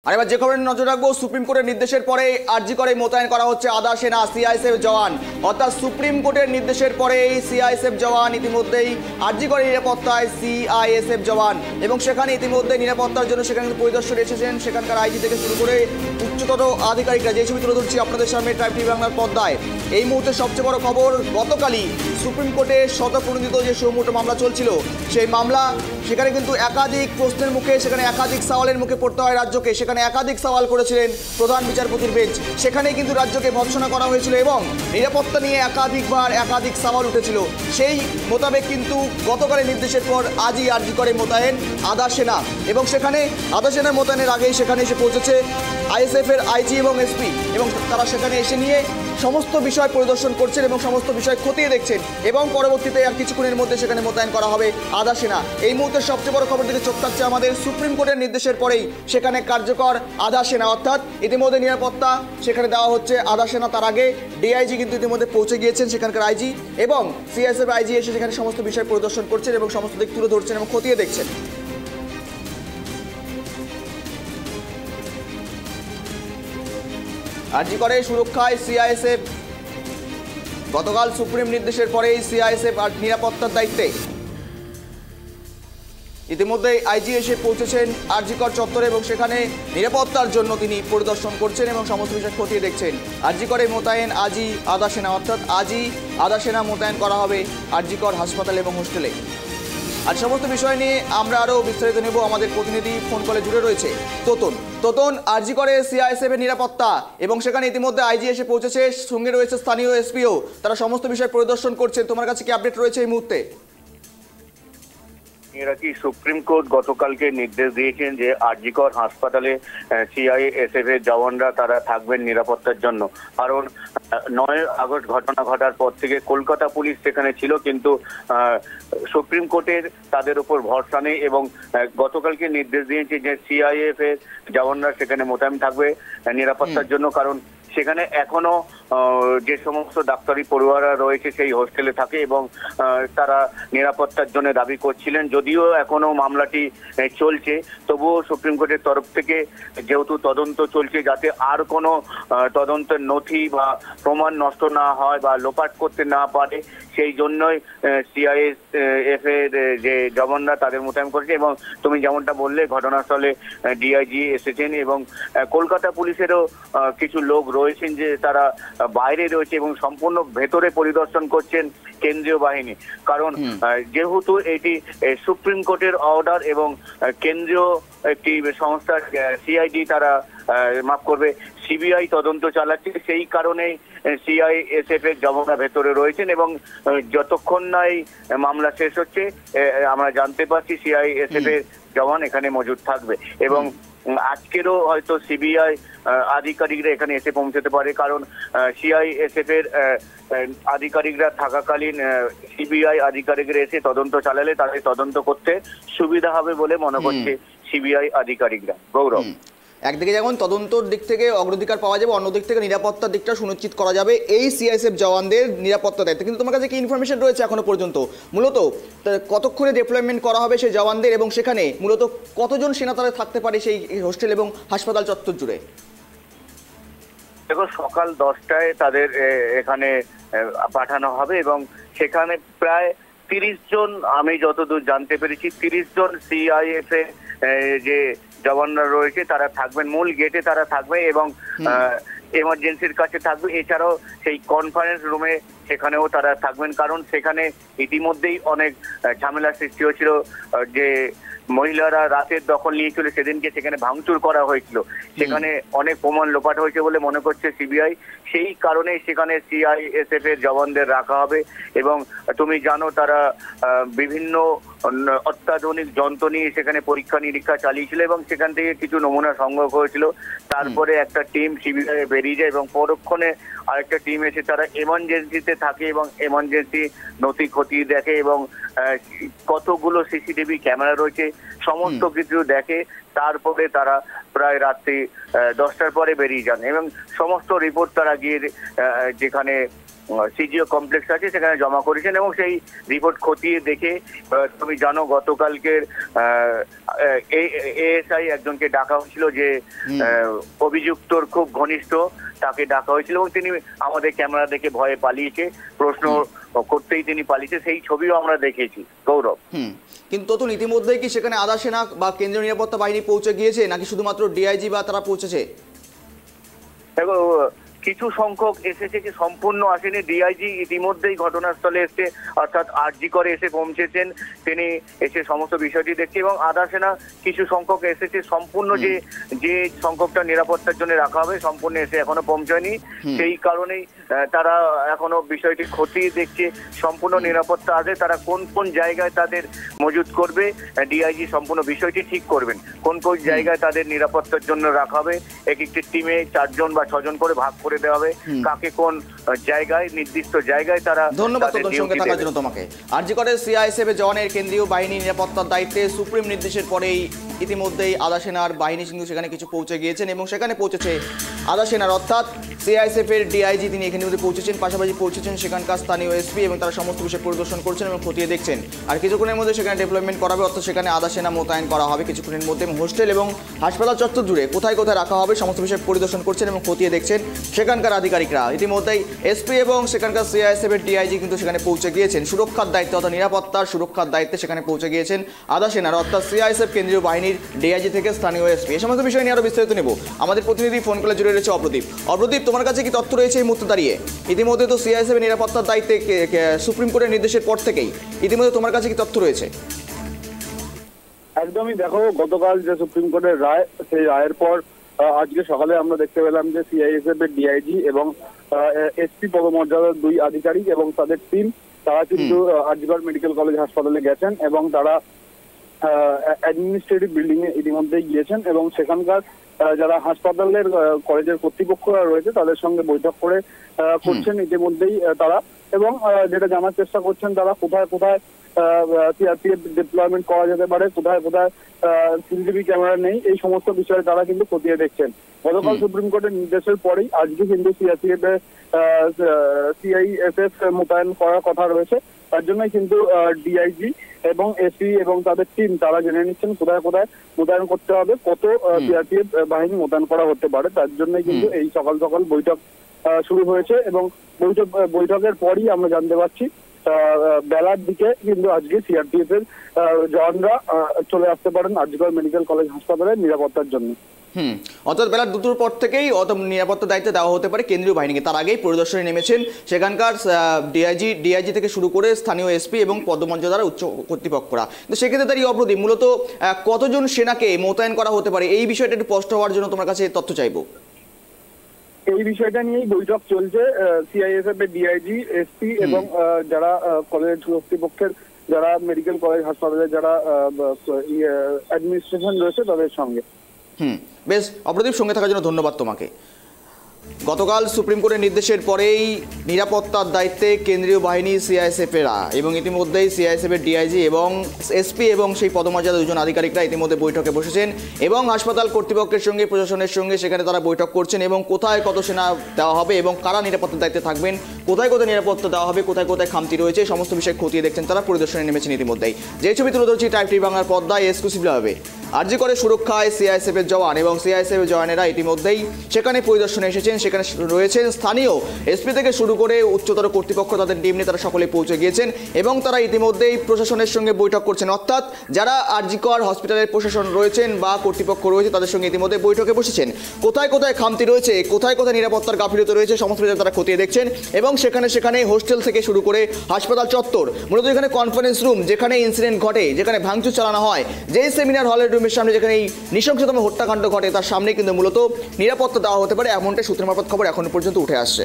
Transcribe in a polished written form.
আর এবার যে খবরে নজর রাখবো, সুপ্রিম কোর্টের নির্দেশের পরে আরজি করে মোতায়েন করা হচ্ছে আধা সেনা সিআইএসএফ জওয়ান। অর্থাৎ সুপ্রিম কোর্টের নির্দেশের পরে সিআইএসএফ জওয়ান ইতিমধ্যেই আরজি করে নিরাপত্তায় সিআইএসএফ জওয়ান, এবং সেখানে ইতিমধ্যে নিরাপত্তার জন্য সেখানে পরিদর্শনে এসেছেন সেখানকার আইজি থেকে শুরু করে উচ্চতর আধিকারিকরা। যে ছবি তুলে ধরছি আপনাদের সামনে ট্রাইব টিভি বাংলার পর্দায়। এই মুহূর্তে সবচেয়ে বড় খবর, গতকালই সুপ্রিম কোর্টে শতপ্রণোদিত যে সমুট মামলা চলছিল, সেই মামলা সেখানে কিন্তু একাধিক প্রশ্নের মুখে, সেখানে একাধিক সওয়ালের মুখে পড়তে হয় রাজ্যকে। সেখানে একাধিক সওয়াল করেছিলেন প্রধান বিচারপতির বেঞ্চ। সেখানেই কিন্তু রাজ্যকে ভৎসনা করা হয়েছিল এবং নিরাপত্তা নিয়ে একাধিকবার একাধিক সওয়াল উঠেছিল। সেই মোতাবেক কিন্তু গতকালের নির্দেশের পর আজই আরজি করে মোতায়েন আধা সেনা, এবং সেখানে আধা সেনা মোতায়েনের আগেই সেখানে এসে পৌঁছেছে আইএসএফ এর আইজি এবং এসপি, এবং তারা সেখানে এসে নিয়ে সমস্ত বিষয় পরিদর্শন করছেন এবং সমস্ত বিষয় খতিয়ে দেখছেন, এবং পরবর্তীতে আর কিছুক্ষণের মধ্যে সেখানে মোতায়েন করা হবে আধা সেনা। এই মুহূর্তে সবচেয়ে বড় খবর দিকে চোখ থাকছে আমাদের, সুপ্রিম কোর্টের নির্দেশের পরেই সেখানে কার্যকর আধা সেনা, অর্থাৎ ইতিমধ্যে নিরাপত্তা সেখানে দেওয়া হচ্ছে আধা সেনা। তার আগে ডিআইজি কিন্তু ইতিমধ্যে পৌঁছে গিয়েছেন, সেখানকার আইজি এবং সিএসএফ আইজি এসে সেখানে সমস্ত বিষয় পরিদর্শন করছেন এবং সমস্ত দিক তুলে ধরছেন এবং খতিয়ে দেখছেন। আরজি করে সুরক্ষায় সিআইএসএফ, গতকাল সুপ্রিম নির্দেশের পরেই সিআইএসএফ আর নিরাপত্তার দায়িত্বে। ইতিমধ্যে আইজি এসে পৌঁছেছেন আরজিকর চত্বরে এবং সেখানে নিরাপত্তার জন্য তিনি পরিদর্শন করছেন এবং সমস্ত বিষয় খতিয়ে দেখছেন। আরজিকরে মোতায়েন আজই আধা সেনা, অর্থাৎ আজই আধা সেনা মোতায়েন করা হবে আরজিকর হাসপাতাল এবং হোস্টেলে। আর সমস্ত বিষয় নিয়ে আমরা আরও বিস্তারিত নেব। আমাদের প্রতিনিধি ফোন কলে জুড়ে রয়েছে তোতন। আরজি করে সিআইএসএফ এর নিরাপত্তা এবং সেখানে ইতিমধ্যে আইজি এসে পৌঁছেছে, সঙ্গে রয়েছে স্থানীয় এসপিও, তারা সমস্ত বিষয় পরিদর্শন করছেন। তোমার কাছে কি আপডেট রয়েছে এই মুহূর্তে? এরা কি সুপ্রিম কোর্ট গতকালকে নির্দেশ দিয়েছেন যে আরজিকর হাসপাতালে সিআইএসএফ এর জওয়ানরা তারা থাকবেন নিরাপত্তার জন্য। কারণ 9 আগস্ট ঘটনা ঘটার পর থেকে কলকাতা পুলিশ সেখানে ছিল, কিন্তু সুপ্রিম কোর্টের তাদের উপর ভরসা নেই এবং গতকালকে নির্দেশ দিয়েছে যে সিআইএফ এর জওয়ানরা সেখানে মোতায়েন থাকবে নিরাপত্তার জন্য। কারণ সেখানে এখনো যে সমস্ত ডাক্তারি পড়ুয়ারা রয়েছে সেই হোস্টেলে থাকে এবং তারা নিরাপত্তার জন্য দাবি করছিলেন। যদিও এখনো মামলাটি চলছে, তবুও সুপ্রিম কোর্টের তরফ থেকে যেহেতু তদন্ত চলছে, যাতে আর কোনো তদন্তের নথি বা প্রমাণ নষ্ট না হয় বা লোপাট করতে না পারে, সেই জন্যই সিআইএসএফ এর যে জওয়ানরা তাদের মোতায়েন করেছে। এবং তুমি যেমনটা বললে, ঘটনাস্থলে ডিআইজি এসেছেন এবং কলকাতা পুলিশেরও কিছু লোক রয়েছেন যে তারা বাইরে রয়েছে এবং সম্পূর্ণ ভেতরে পরিদর্শন করছেন কেন্দ্রীয় বাহিনী। কারণ যেহেতু এটি সুপ্রিম কোর্টের অর্ডার এবং কেন্দ্রীয় একটি সংস্থা সিআইডি তারা সিবিআই তদন্ত চালাচ্ছে, সেই কারণেই সিআইএসএফ এর জওয়ানরা ভেতরে রয়েছেন এবং যতক্ষণ না এই মামলা শেষ হচ্ছে আমরা জানতে পারছি সিআইএসএফ এর জওয়ান এখানে মজুদ থাকবে। এবং আজকেরও হয়তো সিবিআই আধিকারিকরা এখানে এসে পৌঁছতে পারে, কারণ সিআইএসএফ এর আধিকারিকরা থাকাকালীন সিবিআই আধিকারিকরা এসে তদন্ত চালালে তাদের তদন্ত করতে সুবিধা হবে বলে মনে করছে সিবিআই আধিকারিকরা। গৌরব, একদিকে যেমন তদন্তর দিক থেকে অগ্রাধিকার পাওয়া যাবে, অন্যদিক থেকে নিরাপত্তার দিকটা সুনিশ্চিত করা যাবে এই সিআইএসএফ জওয়ানদের নিরাপত্তা দায়িত্ব। কিন্তু তোমার কাছে কি ইনফরমেশন রয়েছে এখনো পর্যন্ত, মূলত কতক্ষণে ডিপ্লয়মেন্ট করা হবে সেই জওয়ানদের এবং সেখানে মূলত কতজন সেনা তারা থাকতে পারে সেই হোস্টেল এবং হাসপাতাল চত্বর জুড়ে? দেখো, সকাল 10টায় তাদের এখানে পাঠানো হবে এবং সেখানে প্রায় 30 জন, আমি যতদূর জানতে পেরেছি 30 জন সিআইএসএফ যে জওয়ানরা রয়েছে তারা থাকবেন, মূল গেটে তারা থাকবে এবং এমার্জেন্সির কাছে থাকবে। এছাড়াও সেই কনফারেন্স রুমে সেখানেও তারা থাকবেন, কারণ সেখানে ইতিমধ্যেই অনেক ঝামেলা সৃষ্টি হয়েছিল। যে মহিলারা রাতের দখল নিয়েছিল, সেদিনকে সেখানে ভাঙচুর করা হয়েছিল, সেখানে অনেক প্রমাণ লোপাট হয়েছে বলে মনে করছে সিবিআই। সেই কারণে সেখানে সিআইএসএফ এর জওয়ানদের রাখা হবে। এবং তুমি জানো তারা বিভিন্ন অত্যাধুনিক যন্ত্র নিয়ে সেখানে পরীক্ষা নিরীক্ষা চালিয়েছিল এবং সেখান থেকে কিছু নমুনা সংগ্রহ করেছিল। তারপরে একটা টিম শিবিরে বেরিয়ে যায় এবং পরক্ষণে আরেকটা টিম এসে তারা এমার্জেন্সিতে থাকে এবং এমার্জেন্সি নথি খতিয়ে দেখে এবং কতগুলো সিসিটিভি ক্যামেরা রয়েছে সমস্ত কিছু দেখে। তারপরে তারা প্রায় রাত্রি 10টার পরে বেরিয়ে যান এবং সমস্ত রিপোর্ট তারা গিয়ে যেখানে সিজিও কমপ্লেক্স আছে সেখানে জমা করেছেন এবং সেই রিপোর্ট খতিয়ে দেখে তুমি জানো গতকালকের এএসআই একজনকে ডাকা হয়েছিল যে অভিযুক্তর খুব ঘনিষ্ঠ, তাকে ডাকা হয়েছিল এবং তিনি আমাদের ক্যামেরা দেখে ভয়ে পালিয়েছে, প্রশ্ন করতেই তিনি পালিয়েছে, সেই ছবিও আমরা দেখেছি গৌরব। কিন্তু তখন ইতিমধ্যেই কি সেখানে আধা সেনা বা কেন্দ্রীয় নিরাপত্তা বাহিনী পৌঁছে গিয়েছে নাকি শুধুমাত্র ডিআইজি বা তারা পৌঁছেছে? দেখো কিছু সংখ্যক এসেছে, কি সম্পূর্ণ আসেনি। ডিআইজি ইতিমধ্যেই ঘটনাস্থলে এসে অর্থাৎ আরজি করে এসে পৌঁছেছেন, তিনি এসে সমস্ত বিষয়টি দেখছে এবং আধা সেনা কিছু সংখ্যক এসেছে। সম্পূর্ণ যে সংখ্যকটা নিরাপত্তার জন্য রাখা হবে সম্পূর্ণ এসে এখনো পৌঁছায়নি, সেই কারণেই তারা এখনো বিষয়টি খতিয়ে দেখছে। সম্পূর্ণ নিরাপত্তা আছে, তারা কোন কোন জায়গায় তাদের মজুত করবে ডিআইজি সম্পূর্ণ বিষয়টি ঠিক করবেন, কোন কোন জায়গায় তাদের নিরাপত্তার জন্য রাখা হবে। এক একটি টিমে 4 জন বা 6 জন করে ভাগ করে দেওয়া হবে, কাকে কোন জায়গায় নির্দিষ্ট জায়গায় তারা। ধন্যবাদ সঙ্গে থাকার জন্য তোমাকে। আরজি করে সিআইএসএফ জওয়ানের কেন্দ্রীয় বাহিনী নিরাপত্তার দায়িত্বে সুপ্রিম নির্দেশের পরেই ইতিমধ্যেই আধা সেনার বাহিনী কিন্তু সেখানে কিছু পৌঁছে গিয়েছেন এবং সেখানে পৌঁছেছে আধা সেনার অর্থাৎ সিআইএসএফ এর ডিআইজি, তিনি এখানে পৌঁছেছেন, পাশাপাশি পৌঁছেছেন সেখানকার স্থানীয় এসপি এবং তারা সমস্ত বিষয় পরিদর্শন করছেন এবং খতিয়ে দেখছেন। আর কিছুক্ষণের মধ্যে সেখানে ডেভেলপমেন্ট করা হবে, অর্থাৎ সেখানে আধা সেনা মোতায়েন করা হবে কিছুক্ষণের মধ্যে। হোস্টেল এবং হাসপাতাল চত্বর জুড়ে কোথায় কোথায় রাখা হবে সমস্ত বিষয় পরিদর্শন করছেন এবং খতিয়ে দেখছেন সেখানকার আধিকারিকরা। ইতিমধ্যেই এসপি এবং সেখানকার সিআইএসএফ এর ডিআইজি কিন্তু সেখানে পৌঁছে গিয়েছেন সুরক্ষার দায়িত্বে, অর্থাৎ নিরাপত্তার সুরক্ষার দায়িত্বে সেখানে পৌঁছে গিয়েছেন আধা সেনার অর্থাৎ সিআইএসএফ কেন্দ্রীয় বাহিনীর ডিআইজি থেকে স্থানীয় এসপি। এই সমস্ত বিষয় নিয়ে আরো বিস্তারিত নেব। আমাদের প্রতিনিধি ফোন কলে জুড়ে রয়েছে অপ্রদীপ। অপ্রদীপ, তোমার কাছে কি তথ্য রয়েছে এই মুহূর্তে দাঁড়িয়ে? ইতিমধ্যে তো সিআইএসএফ এর নিরাপত্তার দায়িত্বে সুপ্রিম কোর্টের নির্দেশের পর থেকেই ইতিমধ্যে তোমার কাছে কি তথ্য রয়েছে? একদমই, দেখো গতকাল যে সুপ্রিম কোর্টের রায়, সেই রায়ের পর আজকে সকালে আমরা দেখতে পেলাম যে সিআইএসএফ এর ডিআইজি এবং এসপি পদমর্যাদার 2 আধিকারিক এবং তাদের টিম তারা কিন্তু আরজিকর মেডিকেল কলেজ হাসপাতালে গেছেন এবং তারা অ্যাডমিনিস্ট্রেটিভ বিল্ডিং এ ইতিমধ্যেই গিয়েছেন এবং সেখানকার যারা হাসপাতালের কলেজের কর্তৃপক্ষরা রয়েছে তাদের সঙ্গে বৈঠক করে করছেন ইতিমধ্যেই তারা, এবং যেটা জানার চেষ্টা করছেন তারা কোথায় কোথায় সিআরপিএফ ডিপ্লয়মেন্ট করা যেতে পারে, কোথায় কোথায় সিসিটিভি ক্যামেরা নেই, এই সমস্ত বিষয়ে তারা কিন্তু খতিয়ে দেখছেন। গতকাল সুপ্রিম কোর্টের নির্দেশের পরেই আজকে কিন্তু সিআইএসএফ মোতায়েন করার কথা রয়েছে। তার জন্যই কিন্তু ডিআইজি এবং এসপি এবং তাদের টিম তারা জেনে নিচ্ছেন কোথায় কোথায় মোতায়েন করতে হবে, কত সিআরপিএফ বাহিনী মোতায়েন করা হতে পারে। তার জন্যই কিন্তু এই সকাল সকাল বৈঠক শুরু হয়েছে এবং বৈঠকের পরই আমরা জানতে পারছি বেলার দিকে কিন্তু আজকে সিআরপিএফ এর জওয়ানরা চলে আসতে পারেন আরজিকর মেডিকেল কলেজ হাসপাতালে নিরাপত্তার জন্য। অর্থাৎ বেলা 2টোর পর থেকেই নিরাপত্তার দায়িত্ব দেওয়া হতে পারে কেন্দ্রীয় বাহিনীকে। তার আগেই পরিদর্শনে নেমেছেন সেখানকার ডিআইজি থেকে শুরু করে স্থানীয় এসপি এবং পদমর্যাদার উচ্চ কর্তৃপক্ষরা। তো সেক্ষেত্রে তার এই অপ্রদীপ মূলত কতজন সেনাকে মোতায়েন করা হতে পারে এই বিষয়টা একটু স্পষ্ট হওয়ার জন্য তোমার কাছে তথ্য চাইবো। এই বিষয়টা নিয়েই বৈঠক চলছে সিআইএসএফ এর ডিআইজি, এসপি এবং যারা কলেজ কর্তৃপক্ষের যারা মেডিকেল কলেজ হাসপাতালে যারা অ্যাডমিনিস্ট্রেশন রয়েছে তাদের সঙ্গে। বেশ অপ্রদীপ, সঙ্গে থাকার জন্য ধন্যবাদ তোমাকে। গতকাল সুপ্রিম কোর্টের নির্দেশের পরেই নিরাপত্তার দায়িত্বে কেন্দ্রীয় বাহিনী সিআইএসএফেরা এবং ইতিমধ্যেই সিআইএসএফের ডিআইজি এবং এসপি এবং সেই পদমর্যাদা 2জন আধিকারিকরা ইতিমধ্যে বৈঠকে বসেছেন এবং হাসপাতাল কর্তৃপক্ষের সঙ্গে প্রশাসনের সঙ্গে সেখানে তারা বৈঠক করছেন এবং কোথায় কত সেনা দেওয়া হবে এবং কারা নিরাপত্তার দায়িত্বে থাকবেন, কোথায় কোথায় নিরাপত্তা দেওয়া হবে, কোথায় কোথায় খামতি রয়েছে, সমস্ত বিষয় খতিয়ে দেখছেন তারা, পরিদর্শনে নেমেছেন ইতিমধ্যেই। যে ছবি তুলে ধরছি টাইপ টিভি বাংলার পর্দায় এক্সক্লুসিভভাবে। আরজি করে সুরক্ষায় সিআইএসএফ এর জওয়ান এবং সিআইএসএফ এর জওয়ানেরা ইতিমধ্যেই সেখানে পরিদর্শনে এসেছেন। সেখানে রয়েছেন স্থানীয় এসপি থেকে শুরু করে উচ্চতর কর্তৃপক্ষ, তাদের টিম নিয়ে তারা সকলে পৌঁছে গিয়েছেন এবং তারা ইতিমধ্যেই প্রশাসনের সঙ্গে বৈঠক করছেন, অর্থাৎ যারা আরজিকর হসপিটালের প্রশাসন রয়েছেন বা কর্তৃপক্ষ রয়েছে তাদের সঙ্গে ইতিমধ্যে বৈঠকে বসেছেন। কোথায় কোথায় খামতি রয়েছে, কোথায় কোথায় নিরাপত্তার গাফিলতি রয়েছে সমস্ত বিষয় তারা খতিয়ে দেখছেন এবং সেখানে হোস্টেল থেকে শুরু করে হাসপাতাল চত্বর, মূলত এখানে কনফারেন্স রুম যেখানে ইনসিডেন্ট ঘটে, যেখানে ভাঙচুর চালানো হয়, যেই সেমিনার হলের রুমের সামনে যেখানে এই নৃশংসতম হত্যাকাণ্ড ঘটে তার সামনে কিন্তু মূলত নিরাপত্তা দেওয়া হতে পারে এমনটাই সূত্রের মারফত খবর এখনো পর্যন্ত উঠে আসছে।